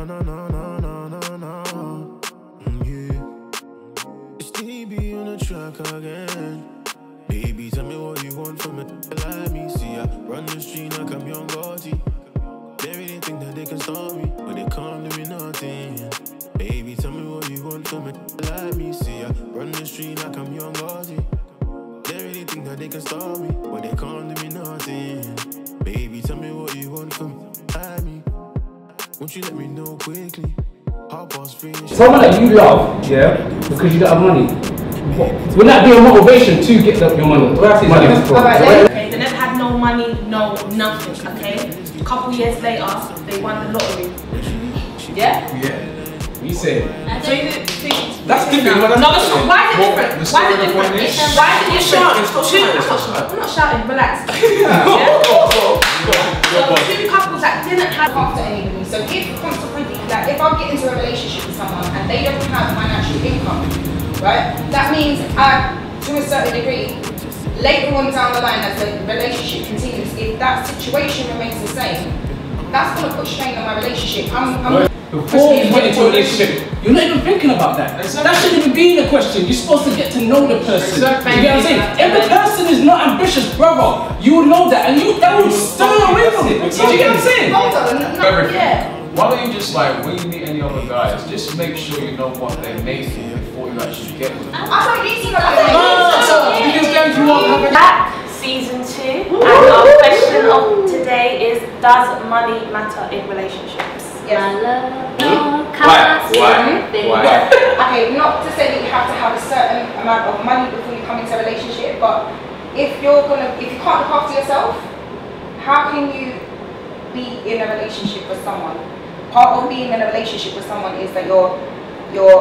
no, no, no, no, no, no. Yeah. It's TB on the track again. Baby, tell me what you want from it. Like me, see, I run the street like I'm young Gotti. They really think that they can stop me, but they can't do me nothing. Baby, tell me what you want from it. Like me, see, I run the street like I'm young Gotti. They really think that they can stop me, but they can't do me nothing. Baby, tell me what you want from me. Won't you let me know quickly? Someone that you love, yeah, because you don't have money. Will that be a motivation to get your money? Okay, they never had no money, no nothing, okay? A couple years later, they won the lottery. Yeah? Yeah. You say. So you think that's different. No, why is it different? Why is it different? Why is it different? I'm not shouting, relax. So two couples that didn't have after anybody. So if consequently, like if I get into a relationship with someone and they don't have financial income, right? That means to a certain degree, later on down the line as the relationship continues, if that situation remains the same, that's going to put strain on my relationship. Before you get into a relationship, you're not even thinking about that. That shouldn't even be the question. You're supposed to get to know the person. You get what I'm saying? If the person is not ambitious, brother, you will know that and that will stay away from it. Do you get what I'm saying? Why don't you just like, when you meet any other guys, just make sure you know what they're making before you actually get with them. I don't need to know Back season 2, and our question of today is: does money matter in relationships? Yes. Why? Okay, not to say that you have to have a certain amount of money before you come into a relationship, but if you can't look after yourself, how can you be in a relationship with someone? Part of being in a relationship with someone is that you're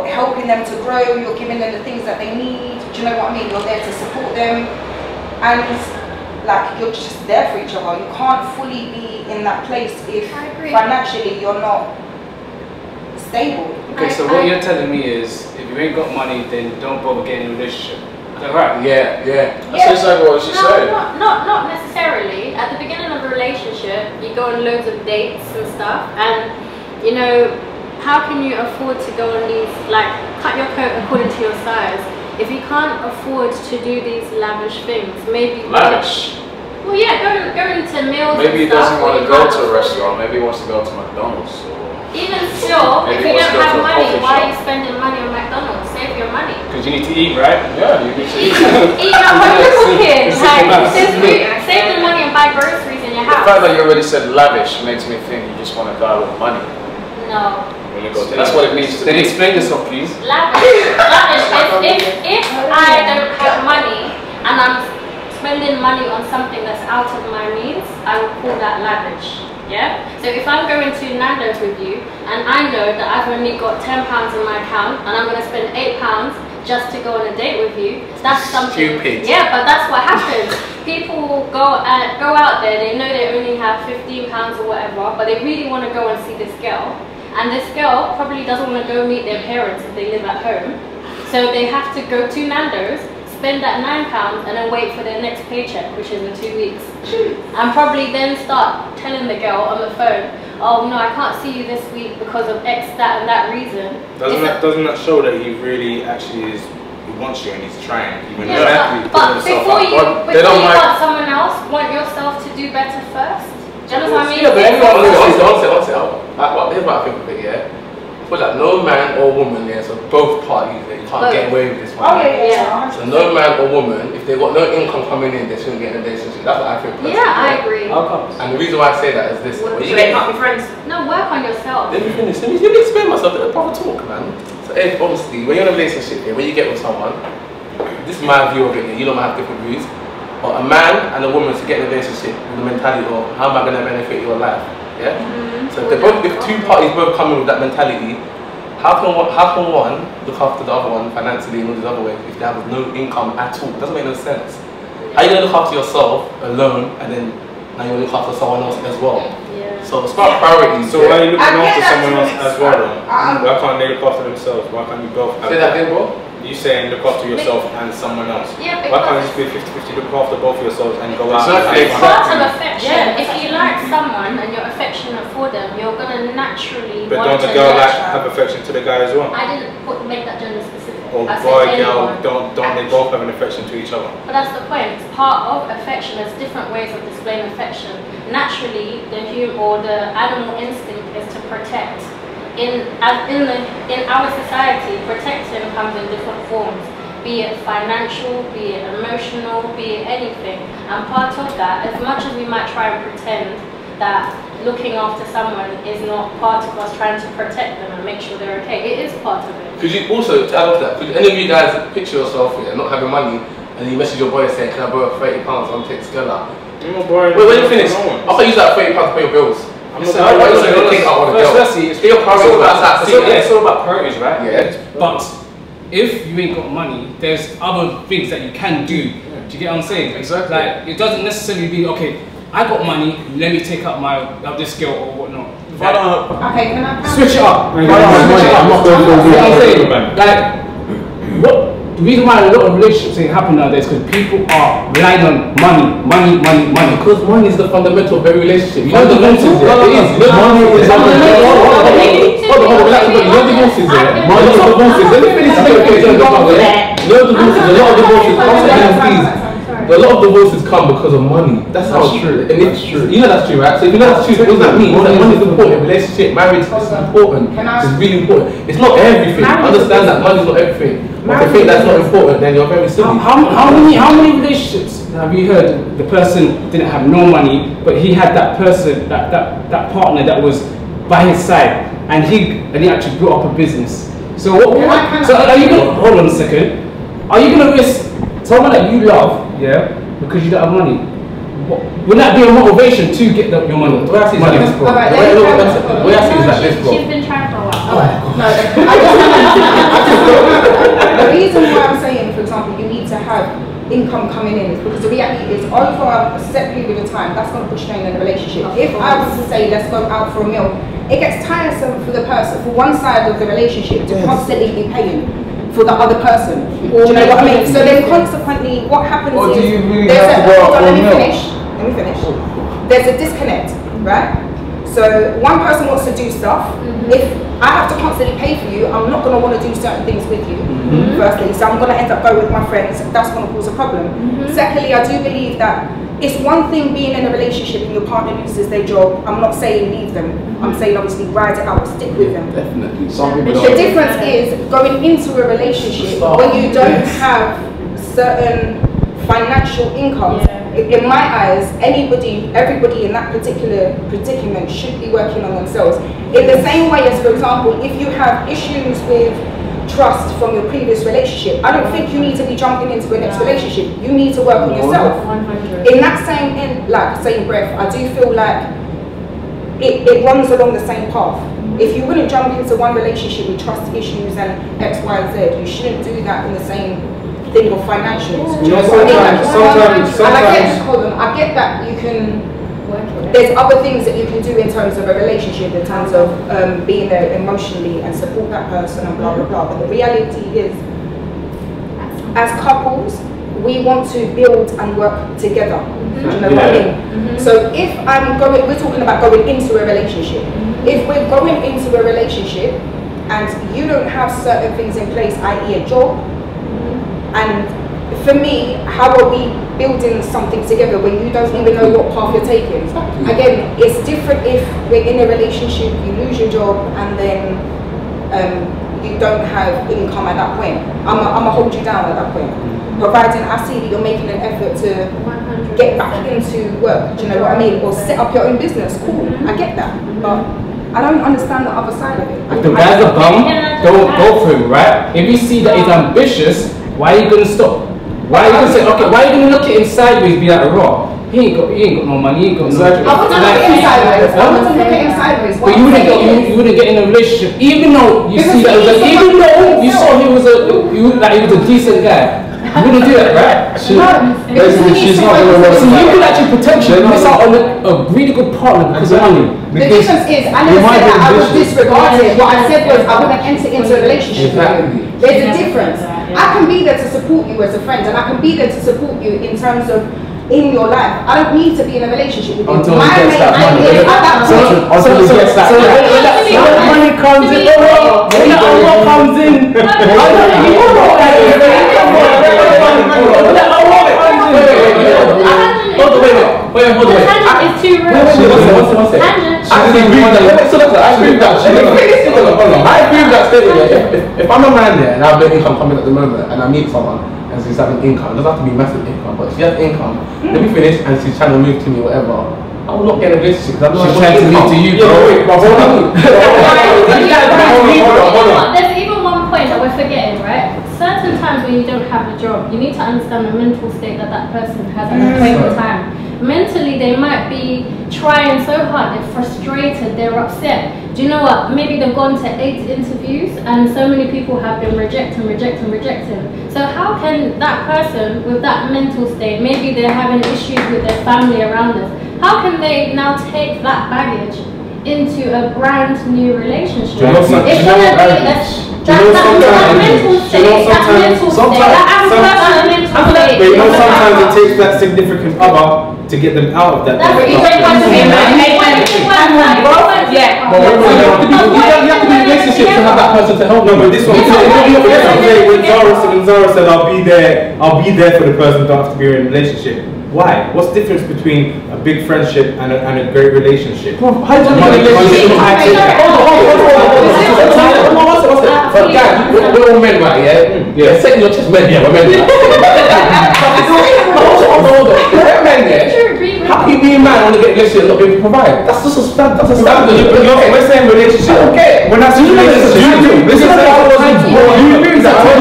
helping them to grow, you're giving them the things that they need. Do you know what I mean? You're there to support them, and like you're just there for each other. You can't fully be in that place if financially you're not stable. Okay, so what you're telling me is, if you ain't got money, then don't bother getting in a relationship. Is that right? Yeah. That's exactly what she said. Not necessarily. At the beginning of a relationship, you go on loads of dates and stuff, and you know, how can you afford to go on these, like, cut your coat according to your size? If you can't afford to do these lavish things, maybe lavish. Well, yeah, go into meals. Maybe he doesn't want to go to a restaurant. Maybe he wants to go to McDonald's. Even still, if you don't have money, why are you spending money on McDonald's? Save your money. Because you need to eat, right? Yeah, you need to eat. Eat at home, you're cooking. Save the money and buy groceries in your house. The fact that you already said lavish makes me think you just want to die with money. No. That's what it means to me. Then explain yourself, please. Lavish. If I don't have money and I'm spending money on something that's out of my means, I would call that lavish. Yeah? So if I'm going to Nando's with you and I know that I've only got £10 in my account and I'm going to spend £8 just to go on a date with you, that's something. Stupid. Yeah, but that's what happens. People go out there, they know they only have £15 or whatever, but they really want to go and see this girl. And this girl probably doesn't want to go meet their parents if they live at home. So they have to go to Nando's, spend that £9 and then wait for their next paycheck, which is in 2 weeks. And probably then start telling the girl on the phone, oh no, I can't see you this week because of X, that and that reason. Doesn't that show that he really actually he wants you and he's trying? Even but before you want someone else, want yourself to do better first? Do you know what I mean? Yeah, but here's what I think of it, yeah? I feel like no man or woman, yeah, so both parties, you can't get away with this one. Oh yeah. So no man or woman, if they've got no income coming in, they shouldn't get in a relationship. That's what I feel personally. Yeah, I agree. How comes? And the reason why I say that is this. So they can't be friends? No, work on yourself. Let me finish. Let me explain myself. Let me proper talk, man. So obviously, when you're in a relationship, yeah, when you get with someone, this is my view of it, yeah, you don't have different views. But a man and a woman to get in a relationship with the mentality of how am I going to benefit your life, yeah? So if two parties both come in with that mentality, how can one look after the other one financially in all these other ways if they have no income at all? It doesn't make no sense. How are you going to look after yourself alone and then now you're going to look after someone else as well? Yeah. So it's about priorities. So why are you looking after someone else as well then? Why can't they look after themselves? Why can't you both have Say that again, bro? You saying look after yourself and someone else. Yeah, Why can't because it just be 50-50, look after both of yourselves and go out? it's and part of affection. If you like someone and you're affectionate for them, you're gonna naturally But want don't the to girl nurture. have affection to the guy as well? I didn't make that gender specific. Or I said boy, girl, anyone. don't they both have an affection to each other? But that's the point. It's part of affection. There's different ways of displaying affection. Naturally, the animal instinct is to protect. In our society, protecting comes in different forms. Be it financial, be it emotional, be it anything. And part of that, as much as we might try and pretend that looking after someone is not part of us trying to protect them and make sure they're okay, it is part of it. Could you also, to add on to that, could any of you guys picture yourself here not having money and you message your boy saying, can I borrow £30? I'm taking this girl out. Wait, when you finish, I thought you use that £30 to pay your bills. Firstly, it's all about priorities, right? Yeah. But if you ain't got money, there's other things that you can do. Do you get what I'm saying? Exactly. Like, it doesn't necessarily be, okay, I got money, let me take out this girl or whatnot. Okay, can I Switch it up. I'm not going to What the reason why a lot of relationships ain't happen nowadays is because people are relying on money. Because money is the fundamental of every relationship. You know the divorce is there. It is. Money is fundamental. You know divorce is there. Money is divorces. Let me finish the You know divorces. A lot of divorces. A lot of divorces come because of money. That's how it's true. And it's true. You know that's true, right? So if you know that's true, what does that mean? Money is important. Relationship, marriage is important. It's really important. It's not everything. Understand that money is not everything. But if you think that's not important, then you're very silly. How many relationships have you heard the person didn't have no money, but he had that person, that partner that was by his side, and he actually built up a business. So are you gonna hold on a second? Are you gonna risk someone that you love, because you don't have money? Would that be a motivation to get your money? The way I see it is like this, bro. She's been trying for a while. The reason why I'm saying, for example, you need to have income coming in is because the reality is over a set period of time, that's going to put strain in the relationship. If I was to say, let's go out for a meal, it gets tiresome for the person, for one side of the relationship, to constantly be paying for the other person. Do you know what I mean? So then consequently, what happens is, let me finish. There's a disconnect, right? So one person wants to do stuff. If I have to constantly pay for you, I'm not going to want to do certain things with you, firstly. So I'm going to end up going with my friends. That's going to cause a problem. Secondly, I do believe that it's one thing being in a relationship and your partner loses their job. I'm not saying leave them. I'm saying obviously ride it out, stick with them. Definitely. The difference is going into a relationship when you don't have certain financial income. In my eyes, everybody in that particular predicament should be working on themselves. In the same way as, for example, if you have issues with trust from your previous relationship, I don't think you need to be jumping into the next relationship. You need to work on yourself. 100. In that same breath, I do feel like it runs along the same path. If you wouldn't jump into one relationship with trust issues and X, Y, and Z, you shouldn't do that in the same thing of financials. You know, sometimes I get that you can. There's other things that you can do in terms of a relationship, in terms of being there emotionally and support that person and blah blah blah. But the reality is, as couples, we want to build and work together. Do you know what I mean? So if we're talking about going into a relationship. If we're going into a relationship and you don't have certain things in place, i.e. a job, and for me, how are we building something together when you don't even know what path you're taking? Again, it's different if we're in a relationship, you lose your job, and then you don't have income at that point. I'm gonna hold you down at that point. Providing I see that you're making an effort to get back into work, do you know what I mean? Or set up your own business, cool, I get that. But I don't understand the other side of it. If the guy's a bum, don't go for him, right? If you see that he's ambitious, why are you gonna stop? Why are you gonna say, okay, why are you gonna look at him sideways, be like, raw? He ain't got no money, he ain't got no job. I wouldn't look at him sideways. I wouldn't look at him sideways. But you wouldn't get in a relationship, even though you see that even though you saw he was a decent guy. You wouldn't do that, right? Basically, she's not going to work. So you could actually potentially miss out on a really good partner because of money. The difference is, I never said that I would disregard it. What I said was I wouldn't enter into a relationship with you. There's a difference. I can be there to support you as a friend, and I can be there to support you in terms of in your life. I don't need to be in a relationship with you. Until he gets that money. Until he gets that money. So when money comes in, what comes in? Wait. It's too real. I agree with that statement. If I'm a man there and I have no income coming at the moment and I meet someone and she's having income, it doesn't have to be massive income, but if she has income, let me finish and she's trying to move to me, whatever, I will not get a relationship because I'm not trying to move to you, bro. There's even one point that we're forgetting, right? Certain times when you don't have a job, you need to understand the mental state that person has at the same time. Mentally, they might be trying so hard, they're frustrated, they're upset. Do you know what? Maybe they've gone to 8 interviews and so many people have been rejecting. So how can that person with that mental state, maybe they're having issues with their family around them, how can they now take that baggage into a brand new relationship? It's going to be that mental state, sometimes it takes that significant other to get them out of that. You have to be in a relationship to have that person to help. No, but this one, when Zara said, I'll be there for the person, don't have to be in a relationship. Why? What's the difference between a big friendship and a great relationship? How do you we're all men, right? Yeah. Setting your chest, men. Yeah, we're men. How can you be a man want to get a relationship and not be able to provide? That's just a standard. We're saying relationship. Okay. We're not saying relationship. Listen to how I wasn't born. You agree with that? We're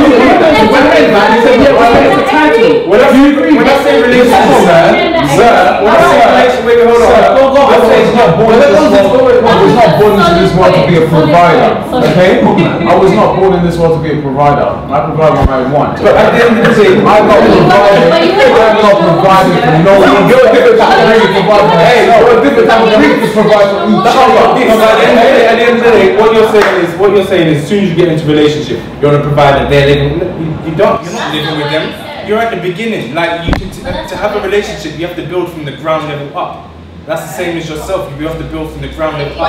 not saying relationship. Sir, we're not saying relationship. Wait, hold on. I was not born into this world to be a provider. Okay? I was not born in this world to be a provider. I provide what I want. But at the end of the day, I'm not providing for no one. You're a different type of to provide for. Hey, you're a different type of to provide for each other. At the end of the day, what you're saying is, as soon as you get into a relationship, you're going to provide that they're living. You're not living with them. You're at the beginning. Like to have a relationship, you have to build from the ground level up. That's the same as yourself. You have to build from the ground level up.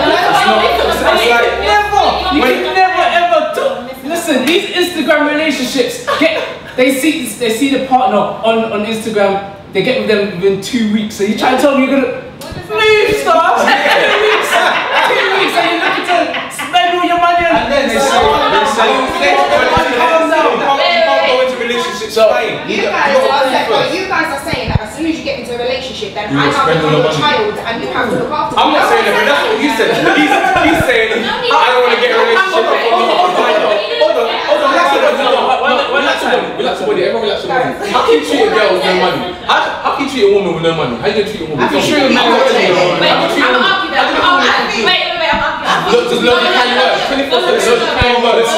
Never ever took. Listen, these Instagram relationships they see the partner on Instagram. They get with them within 2 weeks. So you try to tell me you're gonna leave stuff. 2 weeks, and you're looking to spend all your money on. And then they say, you guys are saying that as soon as you get into a relationship, then I now become your child and you have to look after me. I'm not saying that, but that's what you said. He's saying, I don't want to get a relationship. Hold on. Relax your body. Everyone relax your body. How can you treat a girl with no money? How can you treat a woman with no money? How can you treat a woman with no money? Look, there's loads of kind words. 24/7, loads of kind words.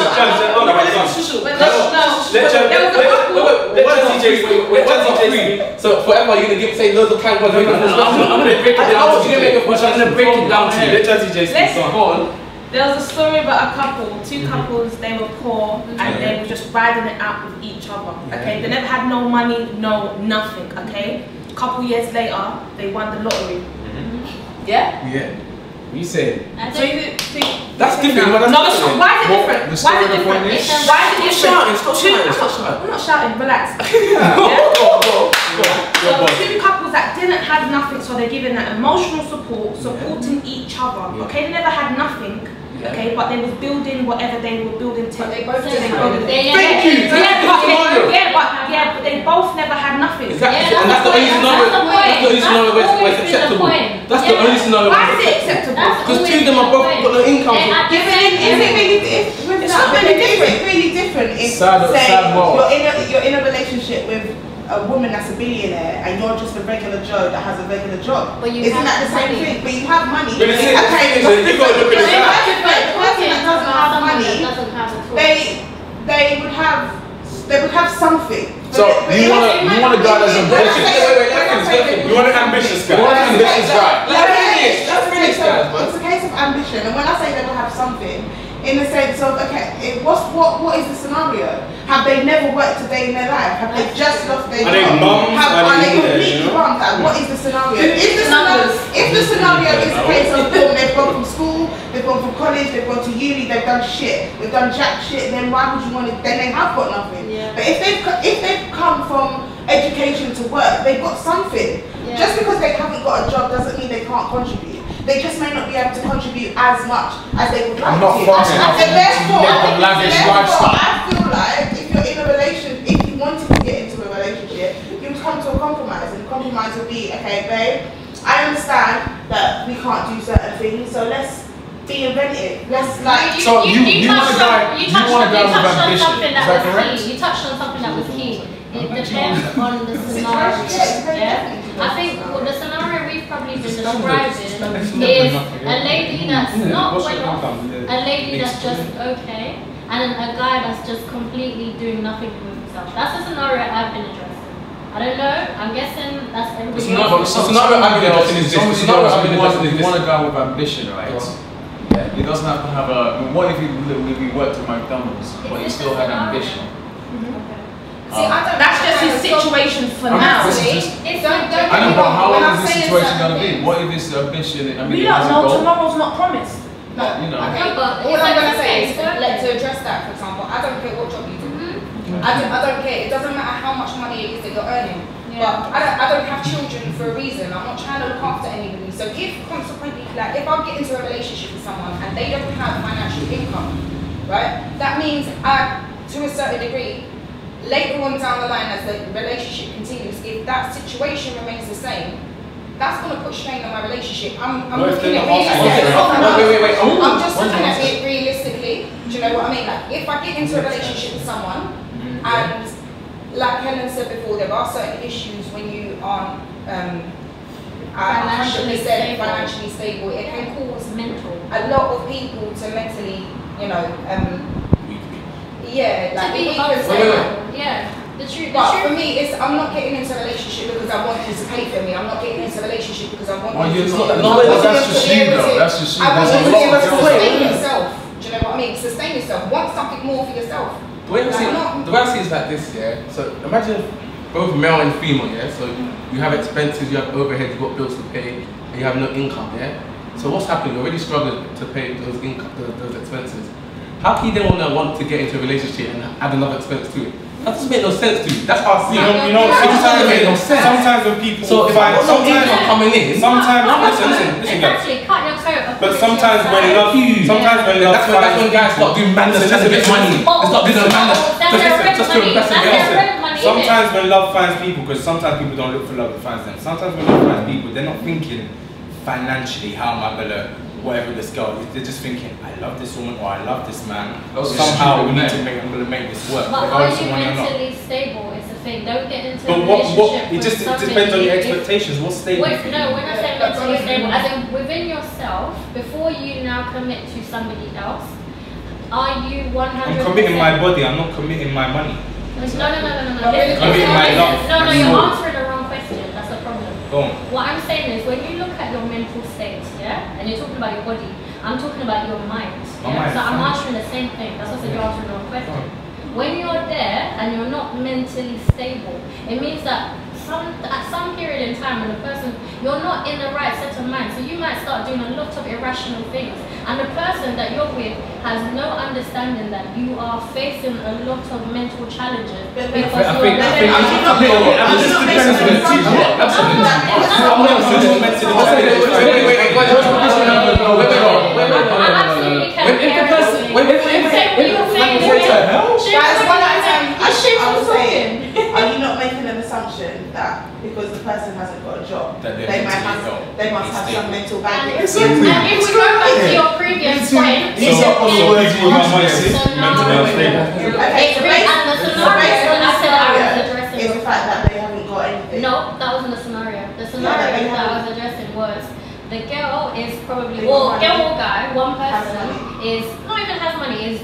So forever you're gonna say loads of kind words. I'm gonna break it down to you. Let Jazzy J speak. Go on. There was a story about a couple, two couples, they were poor and they were just riding it out with each other, okay? They never had no money, no nothing, okay? A couple years later, they won the lottery. Yeah? Yeah. You say so you think that's different. No, why is it different? Why is it different? Stop shouting. I'm not shouting, relax. So two couples that didn't have nothing, so they're giving that emotional support, supporting each other. Okay, they never had nothing. Okay, but they was building whatever they were building to. Thank you. But they both never had nothing. Exactly. And that's the only scenario where it's acceptable. That's the only scenario. Why is it acceptable? Because two of them are both got no income. It's not really different if say you're in a relationship with a woman that's a billionaire and you're just a regular Joe that has a regular job. Isn't that the same thing? But you have money. The person that doesn't have money, they would have something. So you want a guy that's ambitious. You want an ambitious guy. You want an ambitious guy. It's a case of ambition. question, and when I say they will have something, in the sense of, okay, what is the scenario? Have they never worked a day in their life? Have they just lost their job? Are they completely bummed? What is the scenario? If the scenario is a case of they've gone from school, they've gone from college, they've gone to uni, they've done shit, they've done jack shit, then why would you want it? Then they have got nothing. Yeah. But if they've come from education to work, they've got something. Yeah. Just because they haven't got a job doesn't mean they can't contribute. They just may not be able to contribute as much as they would like to. And therefore, I feel like if you're in a relationship, if you wanted to get into a relationship, you would come to a compromise, and the compromise would be, okay, babe, I understand that we can't do certain things, so let's be inventive. Let's like. So you want to go with ambition? Is that correct? You touched on something that was key. It depends on the scenario. Yeah. I think the scenario we've probably been describing is a lady that's not well off, a lady that's just okay, and a guy that's just completely doing nothing with himself. That's the scenario I've been addressing. I don't know. I'm guessing that's everybody else. The scenario I've been addressing is this. You want to go with ambition, right? Yeah. He doesn't have to have a. What if he worked at McDonald's, but he still had ambition? See, that's just his situation for now. I know, but how long is this situation going to be? What if his ambition? I mean, we don't know. Tomorrow's not promised. No, you know. Okay, but all I'm going to say is, to address that, for example, I don't care what job you do. I don't care. It doesn't matter how much money it is that you're earning. But I don't have children for a reason. I'm not trying to look after anybody. So if consequently, like if I get into a relationship with someone and they don't have financial income, right? That means to a certain degree, later on down the line as the relationship continues, if that situation remains the same, that's going to put strain on my relationship. I'm looking at it I'm just looking at it realistically. Do you know what I mean? Like if I get into a relationship with someone and like Helen said before, there are certain issues when you aren't 100% financially stable. It can cause a lot of people to mentally, you know, But for me, it's I'm not getting into a relationship because I want you to pay for me. I'm not getting into a relationship because I want you to that's just you though. That's just you. I want you to sustain yourself. Do you know what I mean? Sustain yourself. Want something more for yourself. The way I see it is like this, yeah. So imagine both male and female, yeah. So you have expenses, you have overhead, you've got bills to pay, and you have no income, yeah. So what's happening? You're already struggling to pay those expenses. How can you then want to get into a relationship and add another expense to it? That doesn't make no sense to you. That's how I see it. You know, sometimes when people find, sometimes listen, but sometimes when love that's when guys start doing madness just to get money. They start doing madness just to impress a girl. Sometimes when love finds people, because sometimes people don't look for love, it finds them. Sometimes when love finds people, they're not thinking financially, how am I gonna whatever this girl is, they're just thinking, I love this woman or I love this man. Somehow we need to I'm going to make this work. But are you mentally stable? It's the thing. Don't get into a relationship. It depends on your expectations. What's stable? No, when I say mentally stable, as in within yourself, before you now commit to somebody else, are you 100%? I'm committing my body, I'm not committing my money. No. Committing my love. No, you're answering the wrong question. That's the problem. Go on. What I'm saying is when you look at your mental state, yeah, and you're talking about your body, I'm talking about your mind. Yeah? So I'm answering the same thing. That's what I said you're answering the wrong question. When you're there and you're not mentally stable, it means that at some period in time when the person, you're not in the right set of mind, so you might start doing a lot of irrational things, and the person that you're with has no understanding that you are facing a lot of mental challenges because are you not making an assumption that because the person hasn't got a job, they must have some mental baggage? And if we go back to your previous point, the fact that they haven't got anything. No, that wasn't the scenario. The scenario that I was addressing was the girl is probably, girl or guy, one person is not even has money, is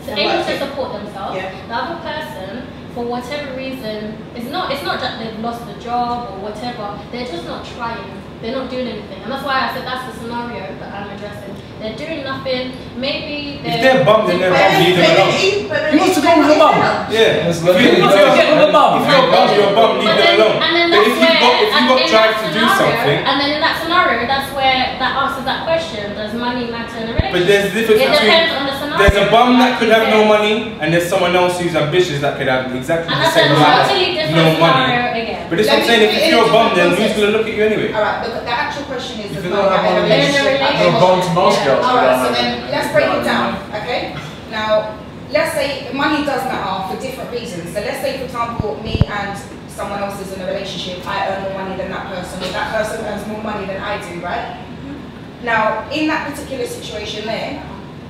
able to support themselves. The other person, for whatever reason, it's not that they've lost the job or whatever, they're just not trying. They're not doing anything. And that's why I said that's the scenario that I'm addressing. They're doing nothing. Maybe if they're bummed, then they're bummed. Leave them alone. You want to go with a bum? Yeah. If you're a bum, you're a bum, leave them alone. And then But that's if you've got drive to do something. And then in that scenario, that's where that answers that question. Does money matter in a relationship? But there's a difference It between depends on the scenario. there's a bum that could have no money, and there's someone else who's ambitious that could have exactly And the that's a same amount totally of different no money. scenario again. But it's what I'm saying, if you're a bum, then who's gonna look at you anyway? Alright, the actual question is If the you don't have money, you're a bum to most girls. Alright, so then let's break it down, okay? Now, let's say money does matter for different reasons. So let's say, for example, me and someone else is in a relationship, I earn more money than that person, or that person earns more money than I do, right? Now, in that particular situation there,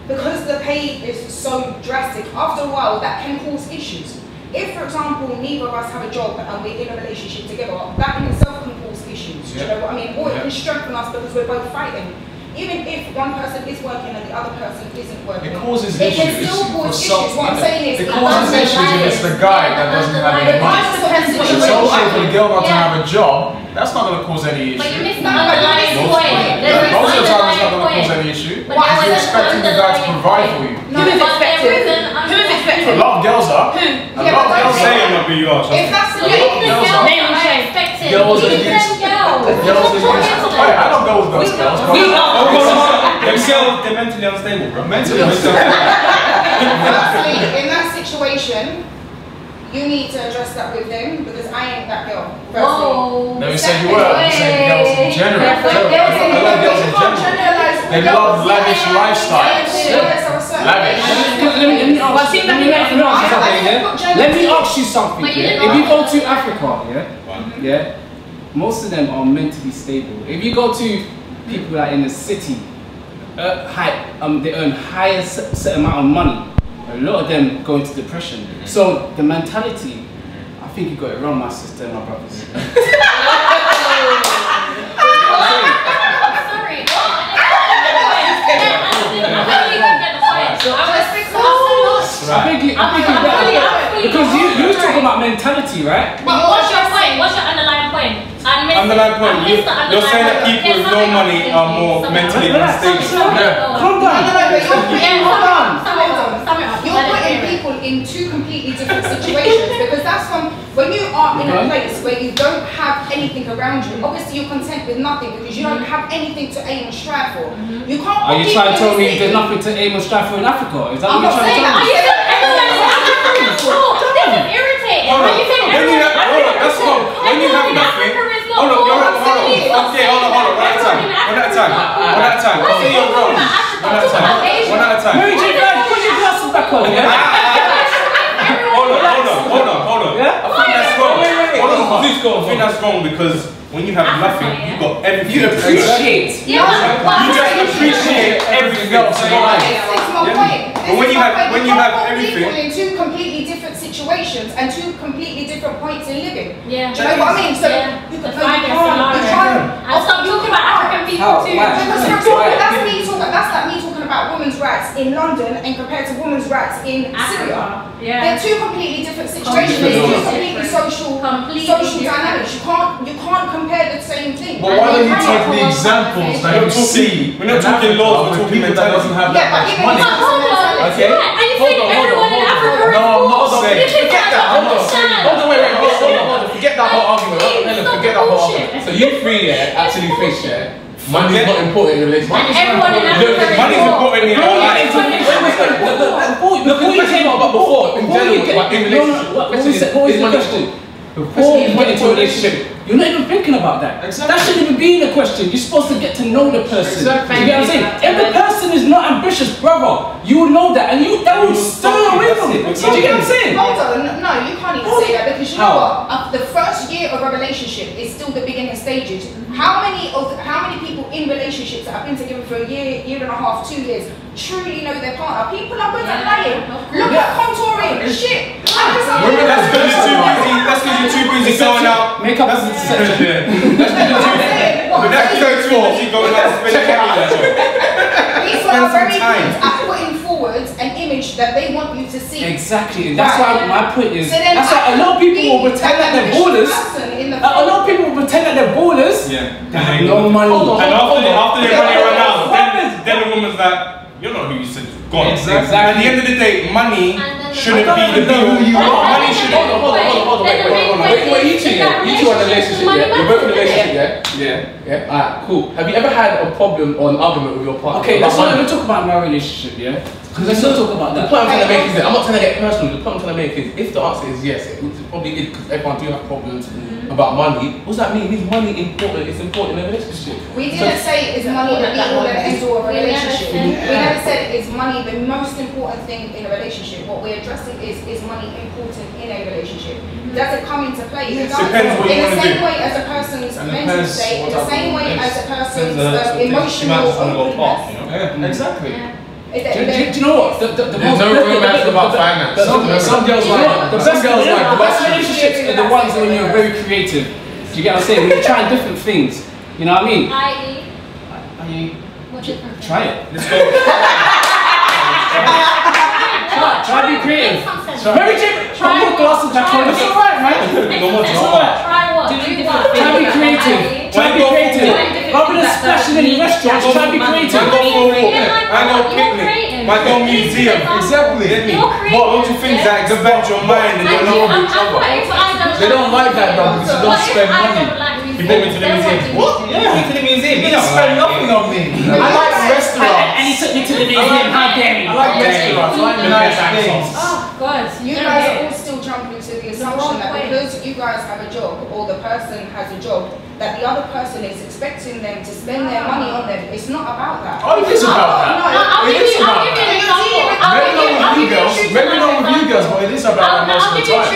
because the pay is so drastic, after a while that can cause issues. If, for example, neither of us have a job and we're in a relationship together, that in itself can cause issues. Do you know what I mean? Or it can strengthen us because we're both fighting. Even if one person is working and the other person isn't working, It causes it can issues still for cause issues. What I'm saying is, it causes issues if it's the guy that doesn't have any money. If it's also for the girl not to have a job, that's not going to cause any issue. But you missed the underlying point. Most of the time it's not going to cause any issue. Because you're expecting the guy to provide for you. Who is expected? Who is expected? A lot of girls are. A lot of girls Say are. it, not be yours. if that's the Leave the Girls girls are- that are expected. Girls Leave are them used- girls. Girls are used. Wait, I don't go with those girls. They're mentally unstable, bro. Mentally unstable. Firstly, in that situation, you need to address that with them because I ain't that girl. Firstly. Whoa. Never said you were. I'm saying girls in general. A lot of girls in general. They love lavish lifestyles. Lavish. Let me ask you something. But you Yeah? didn't If you go ask to Africa, yeah, most of them are mentally stable. If you go to people that are in the city, they earn higher set amount of money. A lot of them go into depression. So the mentality, I think you got it wrong, my sister and my brothers. Because you was talking about mentality, right? But what's your point? What's your underlying point? Underlying point, you're saying that people with no money are more mentally unstable. Calm down. You're putting people in two completely different situations because that's when you are in a place where you don't have anything around you. Obviously, you're content with nothing because you don't have anything to aim and strive for. You can't. Are you trying to tell me there's nothing to aim and strive for in Africa? Is that what I'm you're not trying to saying tell me? This is irritating. Hold on, that's wrong. When you have nothing, hold on, okay, hold on, one at a time. Say you're wrong. One at a time. Mary J. Blige, put your glasses back on, yeah? Hold on. Yeah? I think that's wrong. Hold on, Please go. I think that's wrong because when you have nothing, you got everything. You appreciate. You just appreciate everything else in your life. It's my point. But when you have everything, people in two completely different situations and two completely different points in living. Yeah. Do you know what I mean? So Yeah. you The can't. And stop talking about African people too. Because for example, that's like me talking about women's rights in London and compared to women's rights in Syria. Yeah. They're two completely different situations. They're two completely social dynamics. You can't compare the same thing. But why don't you take the examples that you see? We're not talking laws, we're talking people that doesn't have that much money. Okay. Are you saying everyone in Africa is No, I'm not poor? saying. Forget that. I'm not saying. Hold on, forget that whole argument. Forget that whole argument. So you three, actually think, money's not important in a relationship. And everyone in Africa is money's poor. important in our life. Before you get about before, in general, what was the question? Before you get into a relationship, you're not even thinking about that. That shouldn't even be the question. You're supposed to get to know the person. You get what I'm saying? If the person is not ambitious, brother, you will know that, and that will stir away from it. Do you get what I'm saying? Hold on, no, you can't even say that because you know what? The first year of a relationship is still the beginning stages. How many people in relationships that have been together for a year and a half, 2 years, truly know their partner? People are good at lying. Look at contouring, shit. Women, that's because you're too busy going out. Makeup is a deception. But that's because you're too busy going out spending money. People are very good at putting forward an image image that they want you to see. Exactly, and that's why my point is. So then that's why a lot of people will pretend that they're ballers. A lot of people will pretend that they're ballers. Yeah. They have no money. And after they run it around, then the woman's like, you're not who you said. Go on. Exactly. At the end of the day, money shouldn't be the be who you are. Money shouldn't. Hold on, wait, you two are in a relationship, yeah? You're both in a relationship, yeah? Yeah. Alright, cool. Have you ever had a problem or an argument with your partner? Okay, let's not even talk about my relationship, yeah? Because let's not talk about that. The point I'm trying to make is that I'm not trying to get personal. The point I'm trying to make is if the answer is yes, it probably is because everyone do have problems about money. What does that mean? Is money important? It's important in a relationship. We didn't say is money the be all and end all of a relationship. We never said is money the most important thing in a relationship. What we're addressing is money important in a relationship. Does it come into play? It does. Depends what you in the want to same do. way as a person's mental state, in the same way as a person's She might just want to go past, openness. you know? Exactly. Do you know what? There's no romance about finance. Some girls like the best relationships are the ones when you're very creative. Do you get what I'm saying? When you're trying different things. You know what I mean? I.e. Try it. Let's go. Try to be creative. Very cheap. Try more glasses back home. It's alright, man. It's alright. Try what? Try to be creative. Try to be creative. Rather than splashing in restaurants, try to be creative. I go picnic. I go museum. Exactly. But don't you think that expand your mind and you're not with each other? They don't like that though because you don't spend money. You bring me to the museum. What? Yeah, me to the museum. You didn't spend nothing on me. I like restaurants. And he took me to the museum. How dare he? I like restaurants. I like nice things. Oh God. You guys are all still jumping to the assumption that because you guys have a job or the person has a job, that the other person is expecting them to spend their money on them. It's not about that. Oh, it is about that. It is about that. Maybe not with you girls. Maybe not with you girls, but it is about that most of the time.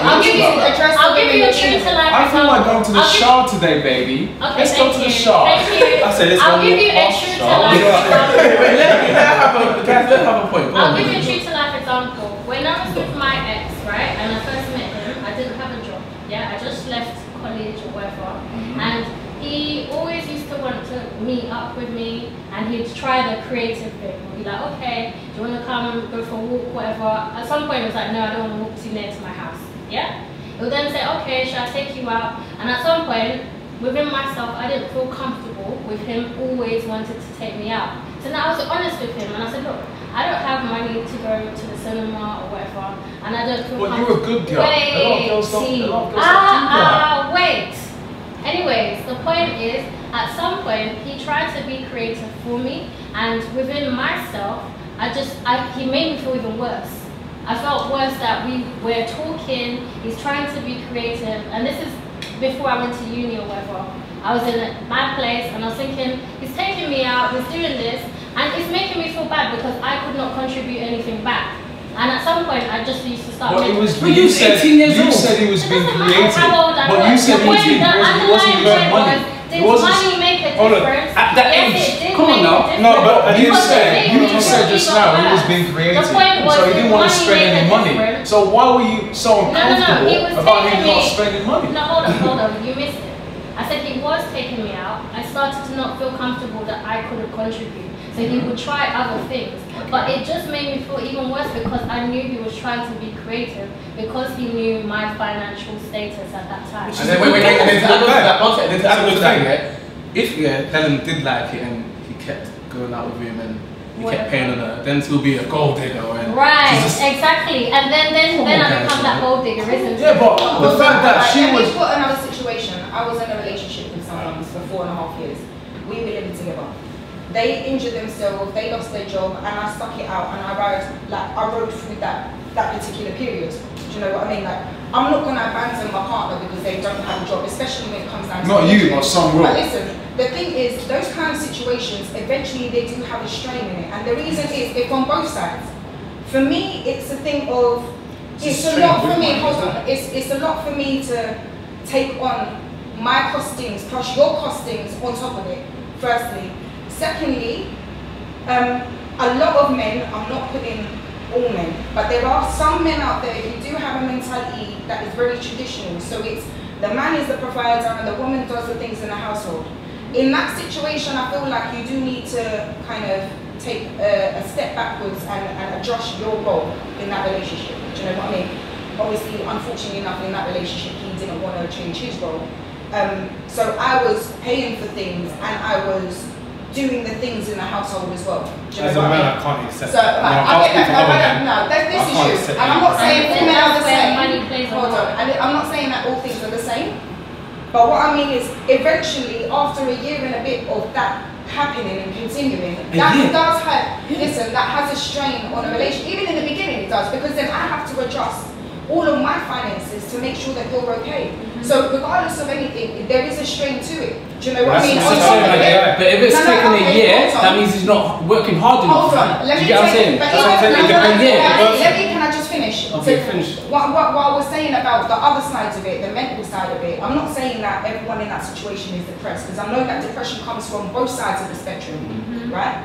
I'll give you a true to life. I feel like going to the shower today, baby. Okay, let's go to the shower. Thank you. I said let's go I'll give you a true to life example. Let's have a point. I'll give you a true to life example. When I was with my ex, right, and I first met him, I didn't have a job. Yeah, I just left college or whatever, and he always used to want to meet up with me, and he'd try the creative thing. He'd be like, okay, do you want to come go for a walk, whatever. At some point, it was like, no, I don't want to walk too near to my house. Yeah. He would then say, okay, should I take you out? And at some point, within myself, I didn't feel comfortable with him always wanted to take me out. So now I was honest with him, and I said, look, I don't have money to go to the cinema or whatever, and I don't feel comfortable. But you're a good girl. Wait. Anyways, the point is, at some point, he tried to be creative for me, and within myself, he made me feel even worse. I felt worse that we were talking, he's trying to be creative, and this is before I went to uni or whatever. I was in my place, and I was thinking, he's taking me out, he's doing this, and it's making me feel bad because I could not contribute anything back. And at some point, I just used to start. But you said he was being creative. But you said he was being creative. He wasn't earning money. Did money make a difference? At that age, come on now. No, but you just said just now he was being creative, so he didn't want to spend any money. So why were you so uncomfortable about him not spending money? No, hold on, you missed it. I said he was taking me out. I started to not feel comfortable that I couldn't contribute. So he would try other things. But it just made me feel even worse because I knew he was trying to be creative because he knew my financial status at that time. And then wait, and then to add on to that, if Helen did like it and he kept going out with him and he kept paying on her, then she'll be a gold digger. Right, exactly. And then I become that gold digger, isn't it? Yeah, but the fact that she was... We've got another situation. I was in a relationship with someone for 4.5 years. We were living together. They injured themselves, they lost their job, and I stuck it out, and I rode through that particular period. Do you know what I mean? Like, I'm not going to abandon my partner because they don't have a job, especially when it comes down to not you, but some will. But listen, the thing is, those kind of situations, eventually they do have a strain in it, and the reason is, it's on both sides. For me, it's a thing of, it's a lot for me, hold on, it's a lot for me to take on my costings plus your costings on top of it, firstly. Secondly, a lot of men, I'm not putting all men, but there are some men out there who do have a mentality that is very traditional. So it's the man is the provider and the woman does the things in the household. in that situation, I feel like you do need to kind of take a step backwards and adjust your role in that relationship. Do you know what I mean? Obviously, unfortunately enough, in that relationship, he didn't want to change his role. So I was paying for things and I was doing the things in the household as well. Do you know As a what man, I mean? I can't accept So, that. like, I get that. No, this is you. And I'm not saying all men are the same. Hold on. I'm not saying that all things are the same. But what I mean is, eventually, after a year and a bit of that happening and continuing, that does have, listen, that has a strain on a relationship. Even in the beginning it does, because then I have to adjust all of my finances to make sure that you're okay. So regardless of anything, there is a strain to it. Do you know what I mean? But if it's taken a year, that means he's not working hard enough. Hold on, let me get what I'm saying? Can I just finish? Okay, finish. What I was saying about the other sides of it, the mental side of it, I'm not saying that everyone in that situation is depressed, because I know that depression comes from both sides of the spectrum, right?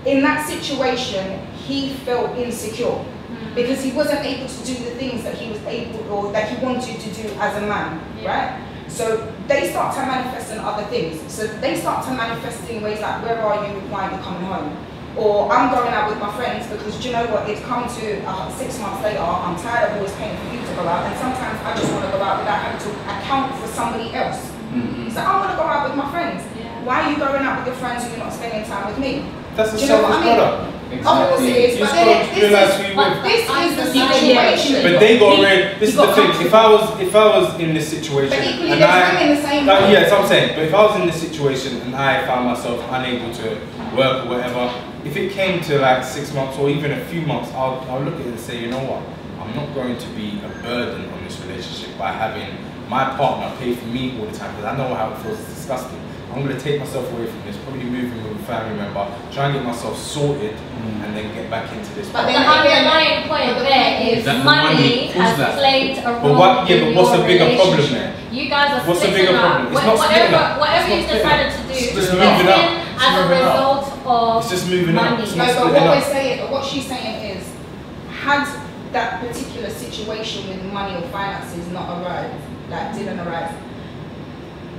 In that situation, he felt insecure because he wasn't able to do the things that he was able or that he wanted to do as a man, right? So they start to manifest in other things. So they start to manifest in ways like, where are you? Why are you coming home? Or I'm going out with my friends because, do you know what, it's come to 6 months later, I'm tired of always paying for you to go out, and sometimes I just want to go out without having to account for somebody else. So I want to go out with my friends. Why are you going out with your friends and you're not spending time with me? That's a selfish product. Of course it is, but this is the situation. But they got rid. This is the thing. If I was in this situation, but equally and they're in the same way. Yeah, that's what I'm saying. But if I was in this situation and I found myself unable to work or whatever, if it came to like 6 months or even a few months, I'll look at it and say, you know what, I'm not going to be a burden on this relationship by having my partner pay for me all the time, because I know how it feels. It's disgusting. I'm going to take myself away from this, probably move in with a family member, try and get myself sorted, and then get back into this. But the underlying point there is money has played a role. But what's the bigger problem there? You guys are what's the bigger problem? It's not splitting up. Whatever you've decided to do, just moving up. As a result of it's just moving up. No, but what we're saying, what she's saying is, had that particular situation with money or finances not arrived, that didn't arrive,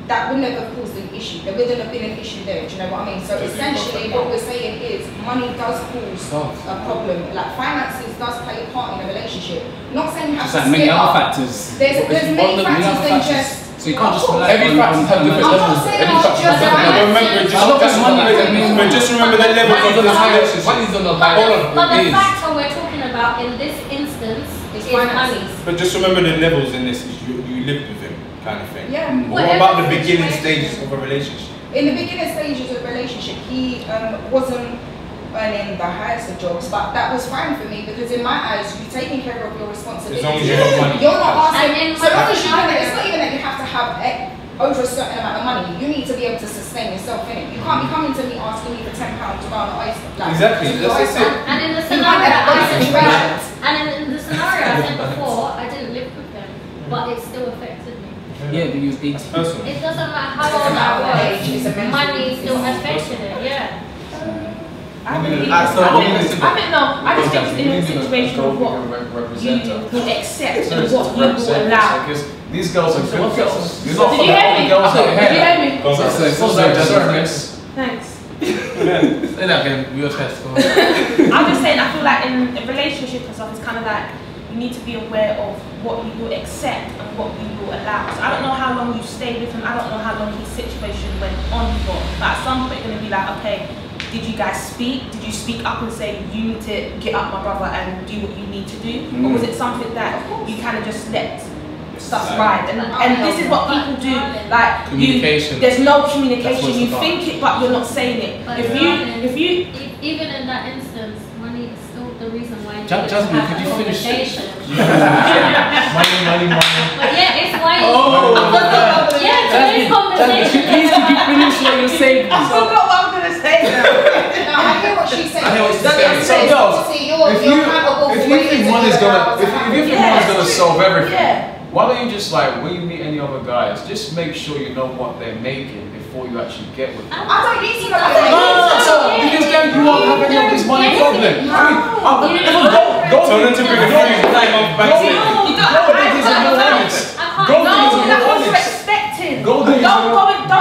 that would never have caused an issue. There wouldn't have been an issue there, do you know what I mean? So essentially what we're saying is money does cause a problem. Like finances does play a part in a relationship. Not saying you have to split many other up. factors. There's many factors than just... So you can't just rely every factor has different levels. But just remember the level of the relationship. Money's on the high. But the factor we're talking about in this instance is money. But just remember the levels in this. You live with him, kind of thing. Yeah. What about the beginning stages of a relationship? In the beginning stages of a relationship, he wasn't earning the highest of jobs, but that was fine for me because in my eyes, you're taking care of your responsibilities. As long as you have money. You're not asking. So long as you have it, it's not even that you have to have over a certain amount of money. You need to be able to sustain yourself in it. You can't be coming to me asking me for £10 to go on an oyster. Like, exactly. That's it. And in the scenario I said before, I didn't live with them, but it still affected me. Yeah, but you was 18. It doesn't matter how old I was, money still affected it, yeah. I think it's in a situation of what you will accept and what you will allow. Because these girls are good girls. Did you hear me? Did you hear me? Thanks. Say that again, real test. I'm just saying, I feel like in a relationship and stuff, it's kind of like you need to be aware of what you will accept and what you will allow. So I don't know how long you stayed with him, I don't know how long his situation went on for, but at some point you're going to be like, okay, did you guys speak? Did you speak up and say, you need to get up, my brother, and do what you need to do? Or was it something that you kind of just let stuff ride? And this is what people do, like, communication. There's no communication, you think it, but you're not saying it. But if you even in that instance, money is still the reason why you Jasmine, could you finish? Money. But yeah, it's why Please could you finish what you're saying? I forgot what I'm going to say now. No, I hear what she's saying. I hear what she's saying. So girls, if you think money's gonna solve everything, why don't you just like when you meet any other guys, just make sure you know what they're making before you actually get with them. I don't need to know. Because then you won't have any of this money problem. I mean, Tell them to bring a friend back to you.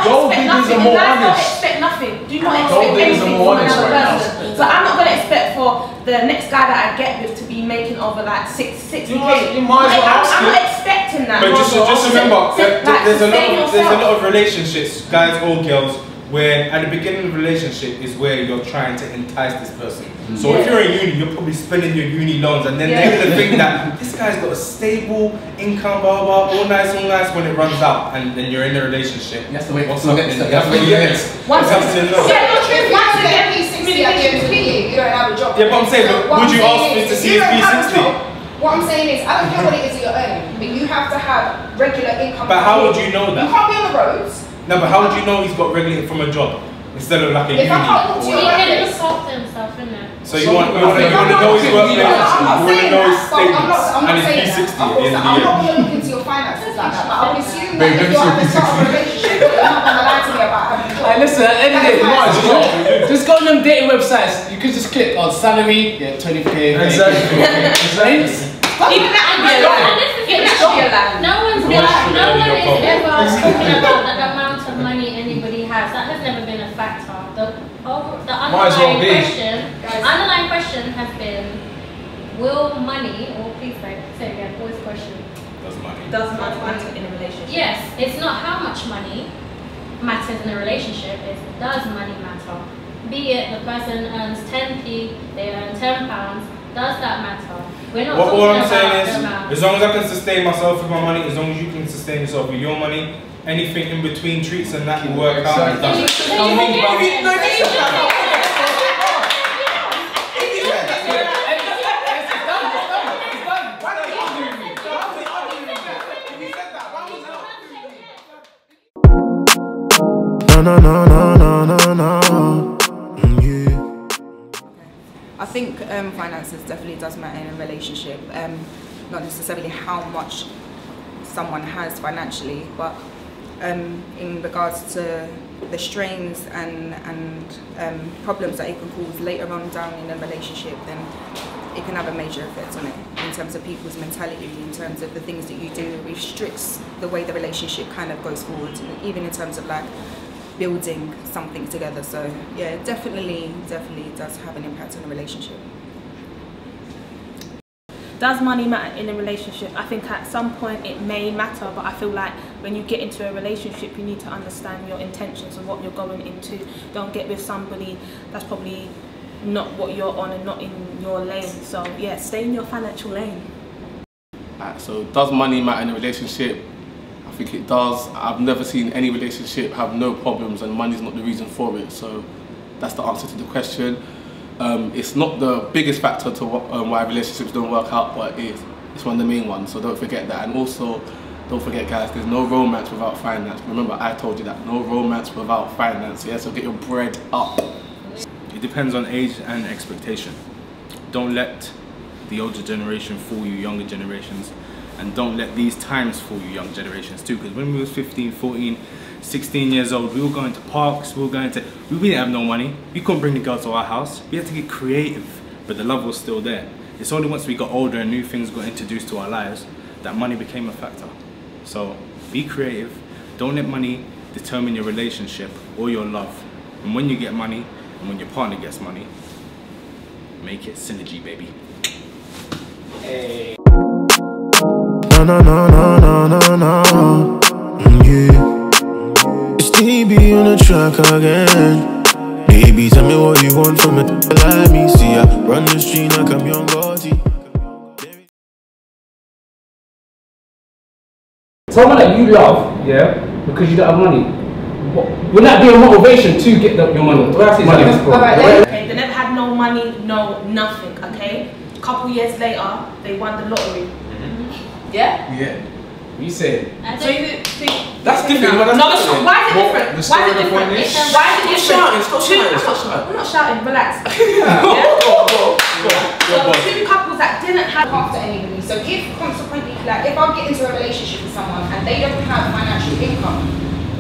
Don't expect are more Guys don't honest. expect nothing. Do not Gold expect diggers are anything more from honest another right now. person. So I'm not gonna expect for the next guy that I get with to be making over like 60K. You might as well ask I'm him. not expecting that. But just remember, there's a lot of relationships, guys or girls, where at the beginning of the relationship is where you're trying to entice this person. So if you're in uni, you're probably spending your uni loans, and then they're gonna think that this guy's got a stable income, blah blah, all nice when it runs out, and then you're in a relationship. That's the way. What's Once happening? again, that's the way you get it. Once What's happening now? Yeah, not true. Once you get P60 at the end of the year, you don't have a job. Yeah, but I'm saying, but What would I'm you saying ask me is, to if see you his don't have a P60? job, what I'm saying is, I don't care what it is that you're earning, but you have to have regular income. But how would you know that? You can't be on the roads. No, but how would you know he's got regulated from a job instead of like a uni? If I can't walk to He your can workplace. look after himself, innit? So you want to know his workplace, you want to know his statements, and his P60 at the end of the I'm year. not going to look into your finances like that, but I would assume that Babe, if let me you're see at the your start of a relationship, you're not going to lie to me about having a job. Hey, listen, at the end of the That's day, just go on them dating websites. You could just click on salary, 20K. Exactly. Even that would be a lie. Even that should be a lie. No one is ever talking about the amount of money anybody has. That has never been a factor. The Might as well underlying be. question has been, will money, or please say again, what is the question? Does money matter in a relationship? Yes, it's not how much money matters in a relationship, it's does money matter? Be it the person earns 10p, they earn £10, does that matter? We're not talking What I'm about saying the is, amount. as long as I can sustain myself with my money, as long as you can sustain yourself with your money, anything in between treats and that will work out. And done. I think finances definitely does matter in a relationship. Not necessarily how much someone has financially, but in regards to the strains and problems that it can cause later on down in a relationship, then it can have a major effect on it in terms of people's mentality, in terms of the things that you do. It restricts the way the relationship kind of goes forward, even in terms of like building something together. So yeah, definitely does have an impact on a relationship. Does money matter in a relationship? I think at some point it may matter, but I feel like when you get into a relationship, you need to understand your intentions and what you're going into. Don't get with somebody that's probably not what you're on and not in your lane. So yeah, stay in your financial lane. So does money matter in a relationship? I think it does. I've never seen any relationship have no problems and money's not the reason for it. So that's the answer to the question. It's not the biggest factor to why relationships don't work out, but it's one of the main ones, so don't forget that. And also, don't forget guys, there's no romance without finance. Remember, I told you that, no romance without finance, yeah? So get your bread up. It depends on age and expectation. Don't let the older generation fool you, younger generations, and don't let these times fool you, young generations too, because when we was 15, 14, 16 years old, we were going to parks, we didn't have no money, we couldn't bring the girls to our house, we had to get creative, but the love was still there. It's only once we got older and new things got introduced to our lives that money became a factor. So be creative, don't let money determine your relationship or your love. And when you get money, and when your partner gets money, make it synergy, baby. Hey. No, yeah. It's TB on the track again. Baby, tell me what you want from it. Let me see ya. Run the street like I'm young Gotti. Someone that you love, yeah, because you don't have money. Will that be a motivation to get your money? Okay, they never had no money, no nothing, okay? A couple years later, they won the lottery. Yeah? Yeah. You said. So you think that's different. No, why is it different? The Why is story it of the point different? is. Why is it different? Stop shouting. I'm not shouting, relax. So two couples that didn't have after anybody. So if consequently, like if I get into a relationship with someone and they don't have financial income,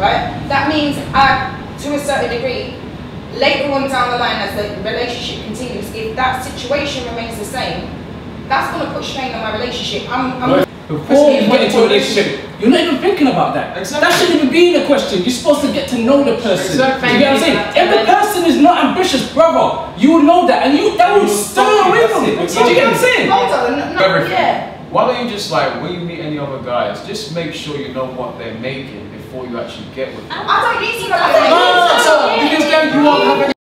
right? That means to a certain degree, later on down the line as the relationship continues, if that situation remains the same, that's going to put strain on my relationship. before you get into a relationship. You're not even thinking about that. That shouldn't even be the question. You're supposed to get to know the person. Exactly. You get what I'm saying? If the person is not ambitious, brother, you will know that, and that will stir away from it. Do you get what I'm saying? Why don't you just like, when you meet any other guys, just make sure you know what they're making before you actually get with them. I don't need to know. Because then you won't have any